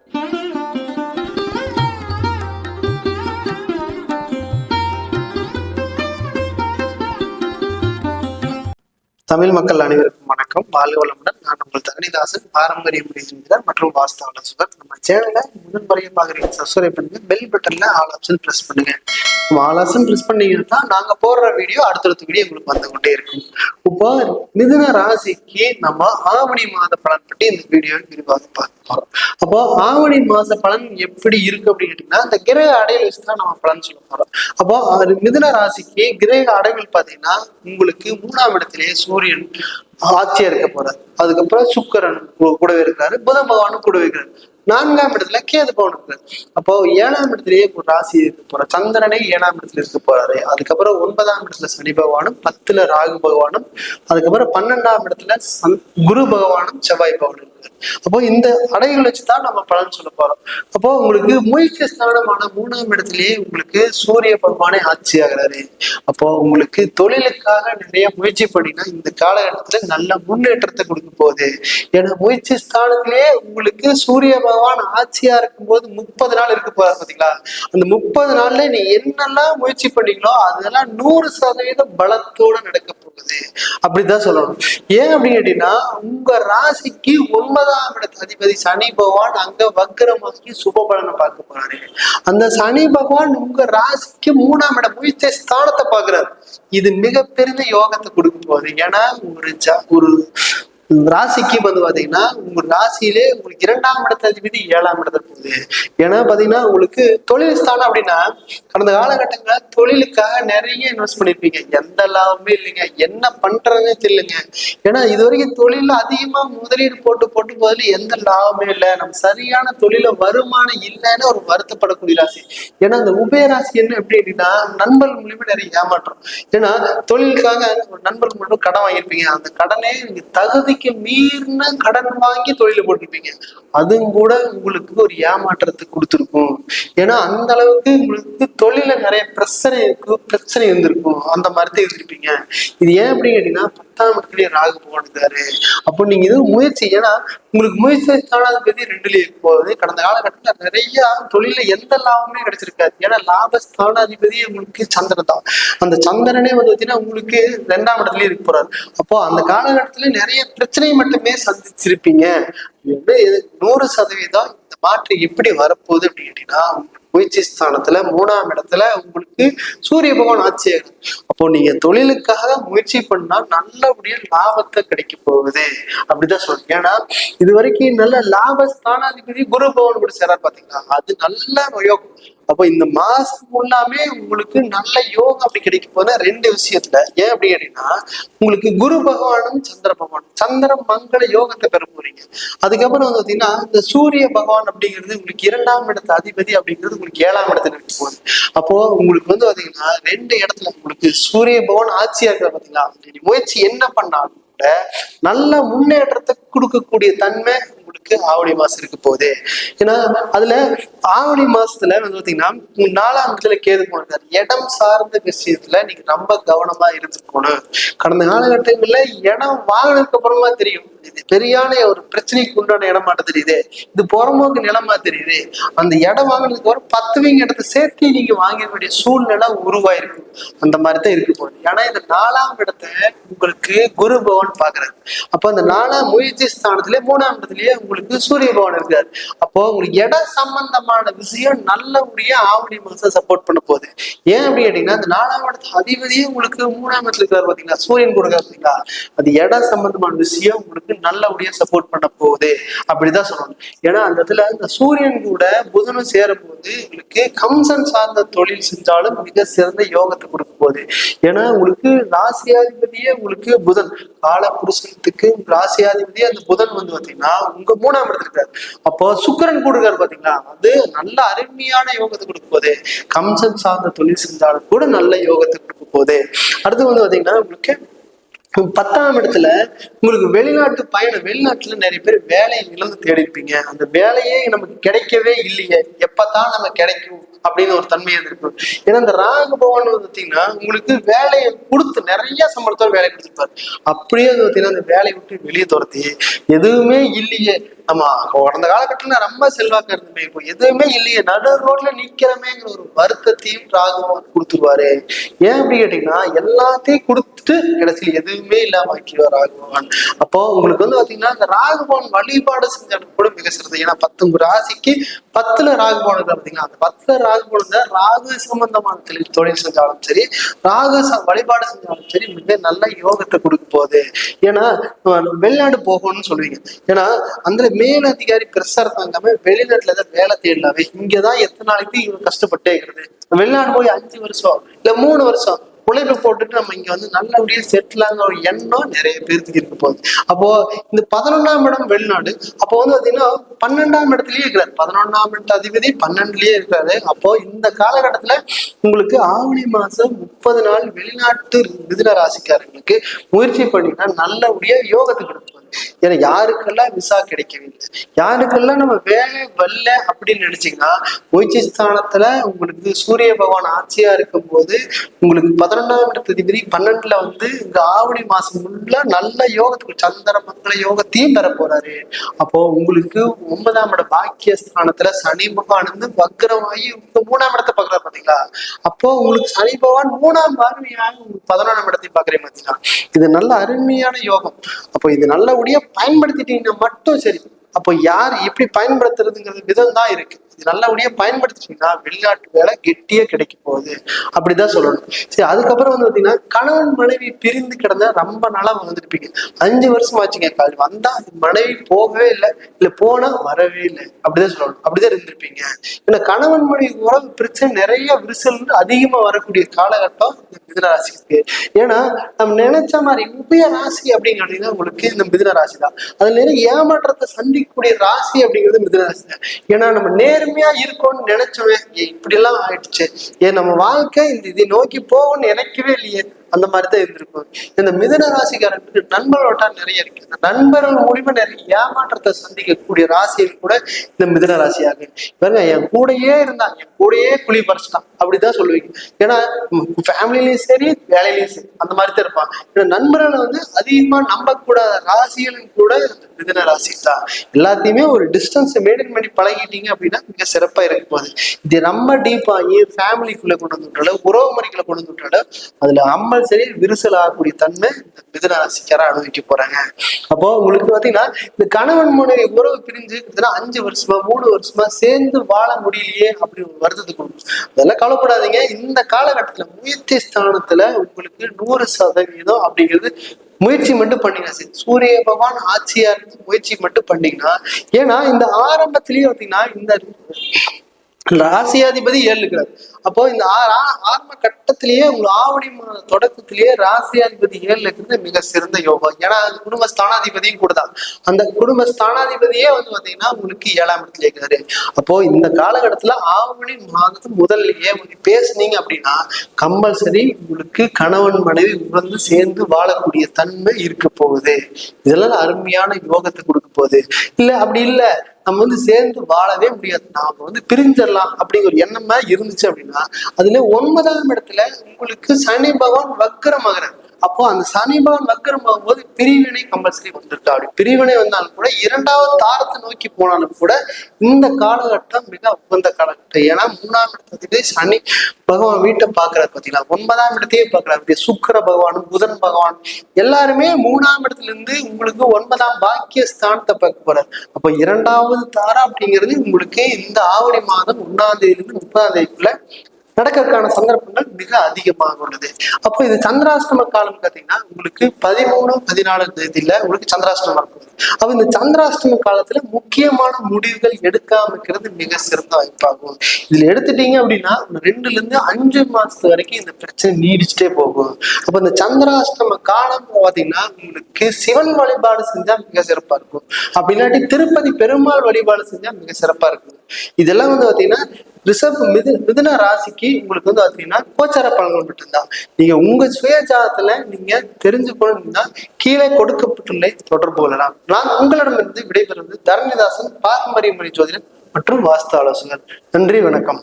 தமிழ் மக்கள் அனைவருக்கும் வணக்கம். வாழ்க வளமுடன். நான் உங்கள் தரணிதாசன், பாரம்பரிய முறையினர் மற்றும் வாஸ்து ஆலோசகர். நம்ம சேனலை முதன்முறையை பாக்குறீங்க, சப்ஸ்கிரைப் பண்ணுங்க, பெல் பட்டன்ல ஆல் ஆப்ஷன் பிரஸ் பண்ணுங்க. ஆல் ஆப்ஷன் பிரஸ் பண்ணீங்கன்னா நாங்க போடுற வீடியோ அடுத்தடுத்த வீடியோ உங்களுக்கு வந்து கொண்டே இருக்கும். இப்போ மிதுன ராசிக்கு நம்ம ஆவணி மாத பலன் பற்றி இந்த வீடியோ விரிவாக பார்க்க போறோம். அப்போ ஆவணி மாத பலன் எப்படி இருக்கு அப்படின்னு கேட்டீங்கன்னா, இந்த கிரக அடையில் வச்சுதான் நம்ம பலன் சொல்ல போறோம். அப்போ மிதுன ராசிக்கு கிரக அடைவில் பாத்தீங்கன்னா உங்களுக்கு 3ஆம் இடத்திலேயே சூரியன் ஆட்சியா இருக்க போறாரு. அதுக்கப்புறம் சுக்கிரன் கூடவே இருக்கிறாரு, புத பகவானும் கூடவே இருக்கிறாரு. 4ஆம் இடத்துல கேது பகவான் இருக்கிறாரு. அப்போ 7ஆம் இடத்திலேயே ஒரு ராசி இருக்க போற சந்திரனே 7ஆம் இடத்துல இருக்க போறாரு. அதுக்கப்புறம் 9ஆம் இடத்துல சனி பகவானும், 10ல ராகு பகவானும், அதுக்கப்புறம் 12ஆம் இடத்துல குரு பகவானும் செவ்வாய் பகவானும் இருக்காரு. அப்போ இந்த அடைகள் வச்சுதான் நம்ம பலன் சொல்ல போறோம். அப்போ உங்களுக்கு முயற்சி ஸ்தானமான 3ஆம் இடத்திலேயே உங்களுக்கு சூரிய பகவானே ஆட்சி ஆகிறாரு. அப்போ உங்களுக்கு தொழிலுக்காக நிறைய முயற்சி பண்ணினா இந்த காலகட்டத்துல நல்ல முன்னேற்றத்தை கொடுக்க போகுது. ஏன்னா முயற்சி ஸ்தானத்திலேயே உங்களுக்கு சூரிய பகவான் ஆட்சியா இருக்கும் போது 30 நாள் இருக்க போறாரு பாத்தீங்களா. அந்த 30 நாள்ல நீ என்னெல்லாம் முயற்சி பண்ணீங்களோ அதெல்லாம் 100% பலத்தோட நடக்க போகுது அப்படிதான் சொல்லணும். ஏன் அப்படின்னு கேட்டீங்கன்னா, உங்க ராசிக்கு 9ஆம் இடத்து அதிபதி சனி பகவான் அங்க வக்ரமாக்கி சுப பலனை பார்க்க போறாரு. அந்த சனி பகவான் உங்க ராசிக்கு 3ஆம் இடம் முயற்சி ஸ்தானத்தை பாக்குறாரு. இது மிகப்பெரிய யோகத்தை கொடுக்க போகுது. ஏன்னா ஒரு ராசிக்கு வந்து பாத்தீங்கன்னா உங்க ராசியிலே உங்களுக்கு 2ஆம் இடத்து அதிபதி 7ஆம் இடத்துல போகுது. ஏன்னா பாத்தீங்கன்னா உங்களுக்கு தொழில் ஸ்தானம் அப்படின்னா, கடந்த காலகட்டங்கள தொழிலுக்காக நிறைய இன்வெஸ்ட் பண்ணிருப்பீங்க, எந்த லாபமே இல்லைங்க, என்ன பண்றதுன்னே தெரியலங்க. ஏன்னா இது வரைக்கும் தொழில அதிகமா முதலீடு போட்டு போதில் எந்த லாபமே இல்லை, நம்ம சரியான தொழில வருமானம் இல்லைன்னு ஒரு வருத்தப்படக்கூடிய ராசி. ஏன்னா அந்த உபயராசி என்ன எப்படி அப்படின்னா, நண்பர்கள் மூலியமா நிறைய ஏமாற்றம். ஏன்னா தொழிலுக்காக ஒரு நண்பர்கள் மட்டும் கடன் வாங்கியிருப்பீங்க, அந்த கடனே நீங்க தகுதி மீறின கடன் வாங்கி தொழில போட்டிருப்பீங்க, அதுவும் கூட உங்களுக்கு ஒரு ஏமாற்றத்தை கொடுத்துருக்கும். ஏன்னா அந்த அளவுக்கு உங்களுக்கு தொழில நிறைய பிரச்சனை இருந்திருக்கும், அந்த மாதிரி இருந்திருப்பீங்க. இது ஏன் அப்படின்னு கேட்டீங்கன்னா, 10ஆம் இடத்துலயே ராகு பகவான் இருக்காரு. அப்போ நீங்க இது முயற்சி, ஏன்னா உங்களுக்கு முயற்சி ஸ்தானாதிபதி 2லயே போகுது. கடந்த காலகட்டத்தில் நிறைய தொழில எந்த லாபமே கிடைச்சிருக்காது. ஏன்னா லாபஸ்தானாதிபதி உங்களுக்கு சந்திரன் தான். அந்த சந்திரனே வந்து பார்த்தீங்கன்னா உங்களுக்கு 2ஆம் இடத்துலயே இருக்க போறாரு. அப்போ அந்த காலகட்டத்துல நிறைய பிரச்சனை மட்டுமே சந்திச்சிருப்பீங்க. 100% இந்த மாற்றம் எப்படி வரப்போகுது அப்படின்னு கேட்டீங்கன்னா, முயற்சி ஸ்தானத்துல 3ஆம் இடத்துல உங்களுக்கு சூரிய பகவான் ஆட்சி ஆகும். அப்போ நீங்க தொழிலுக்காக முயற்சி பண்ணா நல்லபடியா லாபத்தை கிடைக்க போகுது அப்படிதான் சொல்றேன். ஏன்னா இது வரைக்கும் நல்ல லாபஸ்தானாதிபதி குரு பகவான் கூட சேரார் பாத்தீங்களா, அது நல்ல யோகம். அப்போ இந்த மாசம் ஃபுல்லாமே உங்களுக்கு நல்ல யோகம் அப்படி கிடைக்க போனா 2 விஷயத்துல. ஏன் அப்படி கேட்டீங்கன்னா, உங்களுக்கு குரு பகவானும் சந்திர பகவானும் சந்திர மங்கள யோகத்தை பெற போறீங்க. அதுக்கப்புறம் வந்து பாத்தீங்கன்னா, இந்த சூரிய பகவான் அப்படிங்கிறது உங்களுக்கு 2ஆம் இடத்து அதிபதி அப்படிங்கிறது உங்களுக்கு 7ஆம் இடத்துல இருக்க போகுது. அப்போ உங்களுக்கு வந்து பாத்தீங்கன்னா 2 இடத்துல உங்களுக்கு சூரிய பகவான் ஆட்சியா இருக்கிற பாத்தீங்களா, முயற்சி என்ன பண்ணாலும் கூட நல்ல முன்னேற்றத்தை கொடுக்கக்கூடிய தன்மை உங்களுக்கு ஆவணி மாசம் இருக்க போகுது. ஏன்னா அதுல ஆவணி மாசத்துல வந்து பாத்தீங்கன்னா 4ஆம் இடத்துல கேது போனார். இடம் சார்ந்த விஷயத்துல நீங்க ரொம்ப கவனமா இருந்துக்கணும். கடந்த காலகட்டங்கள்ல இடம் வாங்கினதுக்கு அப்புறமா தெரியும் இது பெரியான ஒரு பிரச்சனைக்கு உண்டான இடமாட்ட தெரியுது, இது புறம்போக்கு நிலமா தெரியுது. அந்த இடம் வாங்கினதுக்கு அப்புறம் 10 இடத்தை சேர்த்து நீங்க வாங்க வேண்டிய சூழ்நிலை உருவாயிருக்கும். அந்த மாதிரிதான் இருக்க போகுது. ஏன்னா இந்த 4ஆம் இடத்தை உங்களுக்கு குரு பகவான் பாக்குறாரு. அப்போ அந்த 4ஆம் முயற்சி ஸ்தானத்திலே 3ஆம் இடத்துலயே உங்களுக்கு சூரிய பகவான் இருக்காரு. அப்போ உங்களுக்கு இடம் சம்பந்தமான விஷயம் நல்லபடியா ஆவணி மாசம் சப்போர்ட் பண்ண போகுது. ஏன் அப்படின்னு கேட்டீங்கன்னா, அந்த 4ஆம் இடத்து அதிபதியே உங்களுக்கு 3ஆம் இடத்துல இருக்காரு பாத்தீங்களா, சூரியன் கூட பாத்தீங்களா, அது இடம் சம்பந்தமான விஷயம் உங்களுக்கு நல்லபடியா சப்போர்ட் பண்ண போகுது அப்படிதான் சொல்லணும். ஏன்னா அந்த இடத்துல இந்த சூரியன் கூட புதனும் சேரும் போது உங்களுக்கு கம்சன் சார்ந்த தொழில் செஞ்சாலும் மிக சிறந்த யோகத்தை கொடுக்க போகுது. ஏன்னா உங்களுக்கு ராசியாதிபதியே உங்களுக்கு புதன், கால புருஷத்துக்கு ராசியாதிபதியே அந்த புதன் வந்து பாத்தீங்கன்னா உங்க 3ஆம் இடத்துல இருக்காரு. அப்போ சுக்கிரன் கூட இருக்காரு பாத்தீங்களா, அது நல்ல அருமையான யோகத்தை கொடுக்க போகுது. கம்சன் சார்ந்த தொழில் செஞ்சாலும் கூட நல்ல யோகத்தை கொடுக்க போகுது. அடுத்து வந்து பாத்தீங்கன்னா உங்களுக்கு 10ஆம் இடத்துல உங்களுக்கு வெளிநாட்டு பயணம், வெளிநாட்டுல நிறைய பேர் வேலையை இழந்து தேடிப்பீங்க, அந்த வேலையே நமக்கு கிடைக்கவே இல்லையே, எப்பதான் நம்ம கிடைக்கும் அப்படின்னு ஒரு தன்மையா இருக்கும். ஏன்னா இந்த ராகு பகவான் பார்த்தீங்கன்னா உங்களுக்கு வேலையை கொடுத்து நிறைய சம்பளத்தோட வேலை கொடுத்துருப்பாரு. அப்படியே பார்த்தீங்கன்னா அந்த வேலையை விட்டு வெளியே துரத்தி எதுவுமே இல்லையே ஆமா, கடந்த காலகட்டத்துல ரொம்ப செல்வாக்கு இருந்துமே, இப்போ எதுவுமே இல்லையே, நடு ரோட்ல நிக்கிறமேங்கிற ஒரு வருத்தத்தையும் ராகுபவன் கொடுத்துருவாரு. ஏன் அப்படி கேட்டீங்கன்னா, எல்லாத்தையும் கொடுத்துட்டு கடைசியில் எதுவுமே இல்லாம ஆக்கிடுவார் ராகுபவன். அப்போ உங்களுக்கு வந்து பாத்தீங்கன்னா, இந்த ராகுபவன் வழிபாடு செஞ்சாலும் கூட மிக சிறந்தது. ஏன்னா 10 ராசிக்கு 10ல ராகுபவன் இருக்கு பாத்தீங்கன்னா, அந்த 10ல ராகுபவன் தான் ராகு சம்பந்தமான தொழில் செஞ்சாலும் சரி, ராகு வழிபாடு செஞ்சாலும் சரி, மிக நல்ல யோகத்தை கொடுக்க போகுது. ஏன்னா வெளிநாடு போகணும்னு சொல்லுவீங்க, ஏன்னா அந்த மேல் அதிகாரி பிரஷர் தாங்காம வெளிநாட்டுல தான் வேலை தேடலாவே, இங்கதான் எத்தனை நாளைக்கு இவங்க கஷ்டப்பட்டே இருக்கிறது, வெளிநாடு போய் 5 வருஷம் இல்ல 3 வருஷம் உழைப்பு போட்டுட்டு நம்ம இங்க வந்து நல்லபடியா செட்டில் ஆகிற ஒரு எண்ணம் நிறைய பேருக்கு இருக்க போகுது. அப்போ இந்த 11ஆம் இடம் வெளிநாடு, அப்போ வந்து பாத்தீங்கன்னா 12ஆம் இடத்துலயே இருக்கிறாரு, 11ஆம் இடத்து அதிபதி 12லயே இருக்கிறாரு. அப்போ இந்த காலகட்டத்துல உங்களுக்கு ஆவணி மாசம் 30 நாள் வெளிநாட்டு மிதுன ராசிக்காரங்களுக்கு முயற்சி பண்ணினா நல்லபடியா யோகத்தை கொடுப்பாங்க. ஏன்னா யாருக்கெல்லாம் விசா கிடைக்கவில்லை, யாருக்கெல்லாம் நம்ம வேலை வரல அப்படின்னு நினைச்சீங்கன்னா, முயற்சி ஸ்தானத்துல உங்களுக்கு சூரிய பகவான் ஆட்சியா இருக்கும் போது உங்களுக்கு 11ஆம் இடத்து அதிபதி 12ல வந்து இந்த ஆவணி மாசம் உள்ள நல்ல யோகத்துக்கு சந்திர மங்கள யோகத்தையும் பெற போறாரு. அப்போ உங்களுக்கு 9ஆம் இட பாக்கிய ஸ்தானத்துல சனி பகவான் வந்து வக்ரமாகி உங்க 3ஆம் இடத்தை பாக்குறாரு பாத்தீங்களா. அப்போ உங்களுக்கு சனி பகவான் 3ஆம் பார்வையாக 11ஆம் இடத்தை பாக்குறேன் பாத்தீங்களா. இது நல்ல அருமையான யோகம். அப்போ இது நல்லபடியா பயன்படுத்திட்டீங்கன்னா மட்டும் சரி. அப்போ யார் எப்படி பயன்படுத்துறதுங்கிறது விதம் தான் இருக்கு. இது நல்லபடியா பயன்படுத்திட்டீங்கன்னா வெளிநாட்டு வேலை கெட்டியா கிடைக்க போகுது, அப்படிதான் சொல்லணும். சரி, அதுக்கப்புறம் வந்து பாத்தீங்கன்னா கணவன் மனைவி பிரிந்து கிடந்தா ரொம்ப நாளா வந்துருப்பீங்க, 5 வருஷம் ஆச்சுங்க, கால் வந்தா மனைவி போகவே இல்லை, இல்ல போனா வரவே இல்லை, அப்படிதான் சொல்லணும். அப்படிதான் இருந்திருப்பீங்க. ஏன்னா கணவன் மனைவி உறவு பிரச்சனை நிறைய விரிசல் அதிகமா வரக்கூடிய காலகட்டம் இந்த மிதுன ராசிக்கு. ஏன்னா நம்ம நினைச்ச மாதிரி உபய ராசி அப்படிங்கிறது உங்களுக்கு இந்த மிதுன ராசி தான். அதுல நிறைய ஏமாற்றத்தை சந்திக்கக்கூடிய ராசி அப்படிங்கிறது மிதுன ராசி தான். ஏன்னா நம்ம நேர்மையா இருக்கோம்னு நினைச்சோமே, இப்படி எல்லாம் ஆயிடுச்சு, ஏன் நம்ம வாழ்க்கை இதை நோக்கி போகும்னு நினைக்கவே இல்லையே, அந்த மாதிரிதான் இருந்திருக்கும். இந்த மிதுன ராசிக்காரங்களுக்கு நண்பர்களோட நிறைய இருக்கு. இந்த நண்பர்கள் மூலியமா நிறைய ஏமாற்றத்தை சந்திக்கக்கூடிய ராசியில் கூட இந்த மிதுன ராசியாக பாருங்க. என் கூடையே இருந்தான், என் கூடையே குழி பறிச்சிட்டான், அப்படிதான் சொல்லுவீங்க. ஏன்னா ஃபேமிலிலையும் சரி வேலையிலையும் சரி அந்த மாதிரி தான் இருப்பான். ஏன்னா நண்பர்களை வந்து அதிகமா நம்பக்கூடாத ராசிகளும் கூட மிதுன ராசி தான். எல்லாத்தையுமே ஒரு டிஸ்டன்ஸ் மெயின்டைன் பண்ணி பழகிட்டீங்க அப்படின்னா மிக சிறப்பா இருக்க போகுது. இது ரொம்ப டீப்பாகி ஃபேமிலிக்குள்ள கொண்டு வந்து விட்டாலும் உறவு முறைகளை கொண்டு வந்து விட்டாலும் அதுல அம்மல் சரி விரிசல் ஆகக்கூடிய தன்மை இந்த மிதுன ராசிக்கார அனுபவிக்க போறாங்க. அப்போ உங்களுக்கு பாத்தீங்கன்னா இந்த கணவன் மனைவி உறவு பிரிஞ்சு 5 வருஷமா 3 வருஷமா சேர்ந்து வாழ முடியலையே அப்படி ஒரு வருத்தத்துக்கு கொடுக்கும். அதெல்லாம் கவலைப்படாதீங்க. இந்த காலகட்டத்துல முயற்சி ஸ்தானத்துல உங்களுக்கு 100% அப்படிங்கிறது முயற்சி மட்டும் பண்ணீங்கன்னா சரி. சூரிய பகவான் ஆட்சியா இருந்து முயற்சி மட்டும் பண்ணீங்கன்னா, ஏன்னா இந்த ஆரம்பத்திலேயே பார்த்தீங்கன்னா இந்த ராசியாதிபதி 7 இருக்கிறார். அப்போ இந்த ஆரம்ப கட்டத்திலேயே உங்க ஆவணி மாத தொடக்கத்திலேயே ராசியாதிபதி 7 இருக்கிறது மிக சிறந்த யோகம். ஏன்னா அது குடும்ப ஸ்தானாதிபதியும் கூட தான். அந்த குடும்ப ஸ்தானாதிபதியே வந்து பாத்தீங்கன்னா உங்களுக்கு 7ஆம் இடத்துல இருக்கிறாரு. அப்போ இந்த காலகட்டத்துல ஆவணி மாதத்து முதல்லயே பேசுனீங்க அப்படின்னா கம்பல்சரி உங்களுக்கு கணவன் மனைவி உணர்ந்து சேர்ந்து வாழக்கூடிய தன்மை இருக்க போகுது. இதெல்லாம் அருமையான யோகத்தை கொடுக்க போகுது. இல்ல அப்படி இல்ல நம்ம வந்து சேர்ந்து வாழவே முடியாது, நாம வந்து பிரிஞ்சிடலாம் அப்படிங்கிற ஒரு எண்ணமா இருந்துச்சு அப்படின்னா, அதுல 9ஆம் இடத்துல உங்களுக்கு சனி பகவான் வக்ரமாகிறார். அப்போ அந்த சனி பகவான் வக்ரமாகும் போது பிரிவினை கம்பல்சரி வந்திருக்கா. அப்படி பிரிவினை வந்தாலும் கூட 2வது தாரத்தை நோக்கி போனாலும் கூட இந்த காலகட்டம் மிக உகந்த காலகட்டம். ஏன்னா 3ஆம் இடத்துல சனி பகவான் வீட்டை பாக்குறாரு பாத்தீங்களா, 9ஆம் இடத்தையே பாக்குறாரு. சுக்கிர பகவானும் புதன் பகவான் எல்லாருமே 3ஆம் இடத்துல இருந்து உங்களுக்கு 9ஆம் பாக்கிய ஸ்தானத்தை பார்க்க போறாரு. அப்போ 2வது தாரம் அப்படிங்கிறது உங்களுக்கு இந்த ஆவணி மாதம் 1ஆம் தேதியிலிருந்து 30ஆம் தேதிக்குள்ள நடக்கிறதுக்கான சந்தர்ப்பங்கள் மிக அதிகமாக உள்ளது. அப்போ இது சந்திராஷ்டம காலம் பார்த்தீங்கன்னா உங்களுக்கு 13, 14 தேதியில உங்களுக்கு சந்திராஷ்டமம் இருக்குது. அப்ப இந்த சந்திராஷ்டம காலத்துல முக்கியமான முடிவுகள் எடுக்காம இருக்கிறது மிக சிறந்த வாய்ப்பாகும். இதுல எடுத்துட்டீங்க அப்படின்னா 2ல இருந்து 5 மாசத்து வரைக்கும் இந்த பிரச்சனை நீடிச்சுட்டே போகும். அப்ப இந்த சந்திராஷ்டம காலம் பார்த்தீங்கன்னா உங்களுக்கு சிவன் வழிபாடு செஞ்சா மிக சிறப்பா இருக்கும். அப்படி இல்லாட்டி திருப்பதி பெருமாள் வழிபாடு செஞ்சா மிக சிறப்பா இருக்கும். இதெல்லாம் வந்து பாத்தீங்கன்னா மிதுன ராசிக்கு உங்களுக்கு வந்து பாத்தீங்கன்னா கோச்சார பலன்கள் மட்டும்தான். நீங்க உங்க சுயஜாதத்துல நீங்க தெரிஞ்சுக்கணும்னா கீழே கொடுக்கப்பட்டுள்ள தொடர்பு கொள்ளலாம். நான் உங்களிடமிருந்து விடைபெறுவது தரணிதாசன், பாரம்பரிய முறை ஜோதிடர் மற்றும் வாஸ்து ஆலோசகர். நன்றி, வணக்கம்.